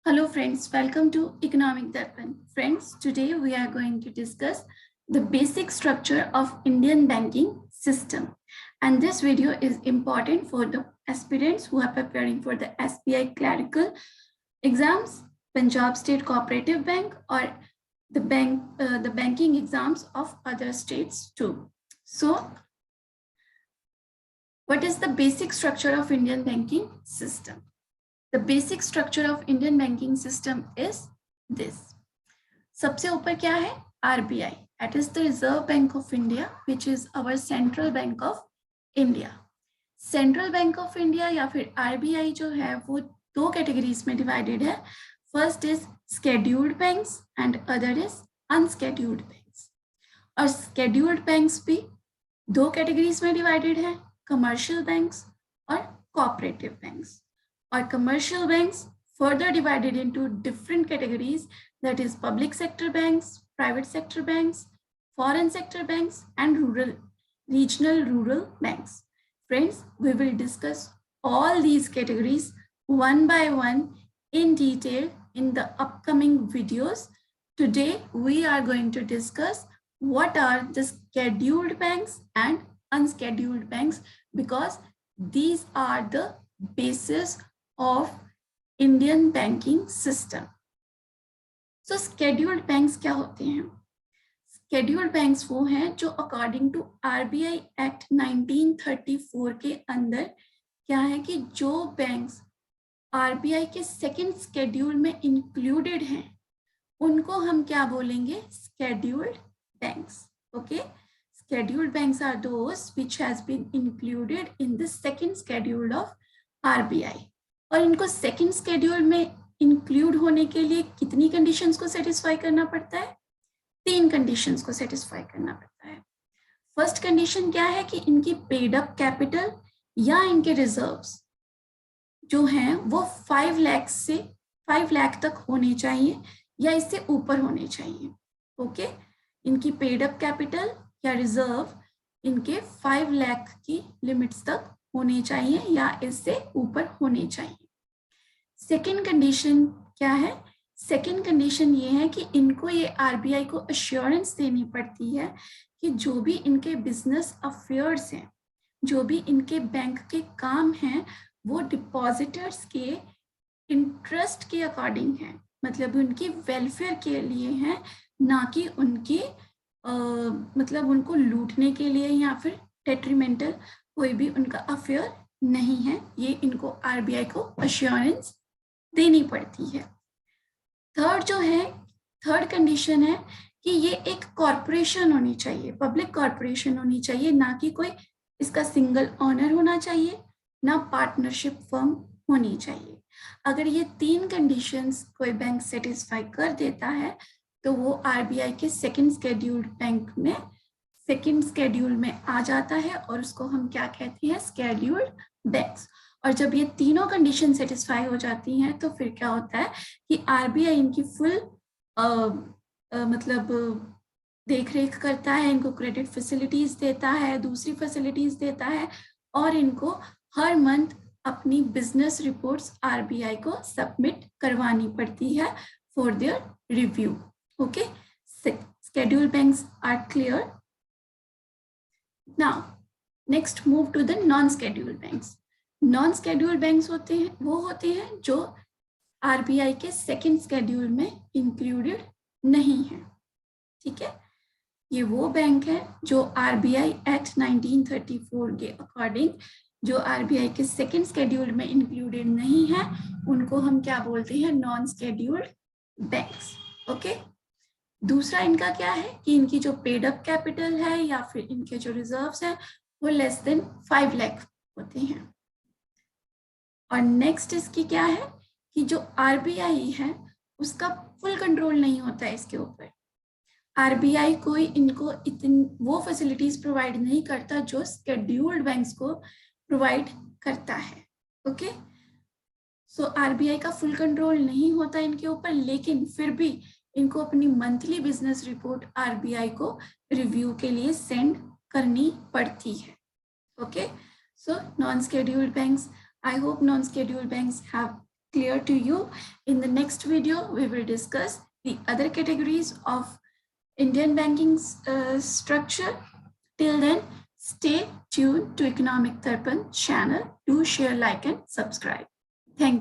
Hello friends, welcome to Economic Darpan. Friends, today we are going to discuss the basic structure of Indian banking system. And this video is important for the aspirants who are preparing for the SBI clerical exams, Punjab State Cooperative Bank, or the banking exams of other states too. So, what is the basic structure of Indian banking system? The basic structure of Indian banking system is this. सबसे ऊपर क्या है? RBI, that is the Reserve Bank of India, which is our central bank of India. Central Bank of India या फिर RBI जो है वो दो कैटेगरीज में डिवाइडेड है. First is scheduled banks and other is unscheduled banks. और scheduled banks भी दो कैटेगरीज में डिवाइडेड है, कमर्शियल बैंक्स और cooperative banks. Or commercial banks further divided into different categories, that is public sector banks, private sector banks, foreign sector banks, and regional rural banks. Friends, we will discuss all these categories one by one in detail in the upcoming videos. Today we are going to discuss what are the scheduled banks and unscheduled banks, because these are the basis of Indian banking system. So scheduled banks क्या होते हैं? Scheduled banks वो हैं जो according to RBI Act 1934 के अंदर क्या है कि जो banks RBI के second schedule में included हैं उनको हम क्या बोलेंगे? Scheduled banks. Okay? Scheduled banks are those which has been included in the second schedule of RBI. और इनको सेकंड स्केड्यूल में इंक्लूड होने के लिए कितनी कंडीशंस को सेटिस्फाई करना पड़ता है? 3 कंडीशंस को सेटिस्फाई करना पड़ता है. फर्स्ट कंडीशन क्या है कि इनकी पेड अप कैपिटल या इनके रिजर्व्स जो हैं वो 5 लाख तक होने चाहिए या इससे ऊपर होने चाहिए. ओके, इनकी पेड अप कैपिटल या रिजर्व इनके 5 लाख की लिमिट्स तक होने चाहिए या इससे ऊपर होने चाहिए. सेकेंड कंडीशन क्या है? सेकेंड कंडीशन ये है कि इनको ये आरबीआई को अश्योरेंस देनी पड़ती है कि जो भी इनके बिजनेस अफेयर्स हैं, जो भी इनके बैंक के काम हैं, वो डिपॉजिटर्स के इंटरेस्ट के अकॉर्डिंग है, मतलब उनकी वेलफेयर के लिए हैं, ना कि उनकी मतलब उनको लूटने के लिए या फिर डेट्रीमेंटल कोई भी उनका अफेयर नहीं है. ये इनको आरबीआई को अश्योरेंस देनी पड़ती है. थर्ड कंडीशन है कि ये एक कॉरपोरेशन होनी चाहिए, पब्लिक कॉरपोरेशन होनी चाहिए, ना कि कोई इसका सिंगल ओनर होना चाहिए, ना पार्टनरशिप फर्म होनी चाहिए. अगर ये 3 कंडीशंस कोई बैंक सेटिस्फाई कर देता है तो वो आरबीआई के सेकंड स्केड्यूल में आ जाता है और उसको हम क्या कहते हैं? Scheduled banks. और जब ये तीनों कंडीशन सेटिस्फाई हो जाती हैं तो फिर क्या होता है कि आरबीआई इनकी फुल मतलब देख रेख करता है, इनको क्रेडिट फैसिलिटीज देता है, दूसरी फैसिलिटीज देता है, और इनको हर मंथ अपनी बिजनेस रिपोर्ट्स आरबीआई को सबमिट करवानी पड़ती है for their review. Okay, scheduled banks are clear. Now next move to the non-scheduled banks. Non-scheduled banks होते हैं जो आरबीआई के सेकंड स्केड्यूल में इंक्लूडेड नहीं है. ठीक है, ये वो बैंक है जो आरबीआई एक्ट 1934 के अकॉर्डिंग जो आरबीआई के सेकंड स्केड्यूल में इंक्लूडेड नहीं है, उनको हम क्या बोलते हैं? Non scheduled banks. ओके, दूसरा इनका क्या है कि इनकी जो पेड अप कैपिटल है या फिर इनके जो रिजर्व्स हैं वो लेस देन 5 लाख होते हैं. और नेक्स्ट इसकी क्या है कि जो आरबीआई है उसका फुल कंट्रोल नहीं होता है इसके ऊपर. आरबीआई कोई इनको वो फैसिलिटीज प्रोवाइड नहीं करता जो स्केड्यूल्ड बैंक्स को प्रोवाइड करता है. ओके, सो आरबीआई का फुल कंट्रोल नहीं होता इनके ऊपर, लेकिन फिर भी इनको अपनी मंथली बिजनेस रिपोर्ट आरबीआई को रिव्यू के लिए सेंड करनी पड़ती है. Okay, so non scheduled banks, I hope non scheduled banks have clear to you. In the next video, we will discuss the other categories of Indian banking structure. Till then, stay tuned to Economic Darpan channel. Do share, like, and subscribe.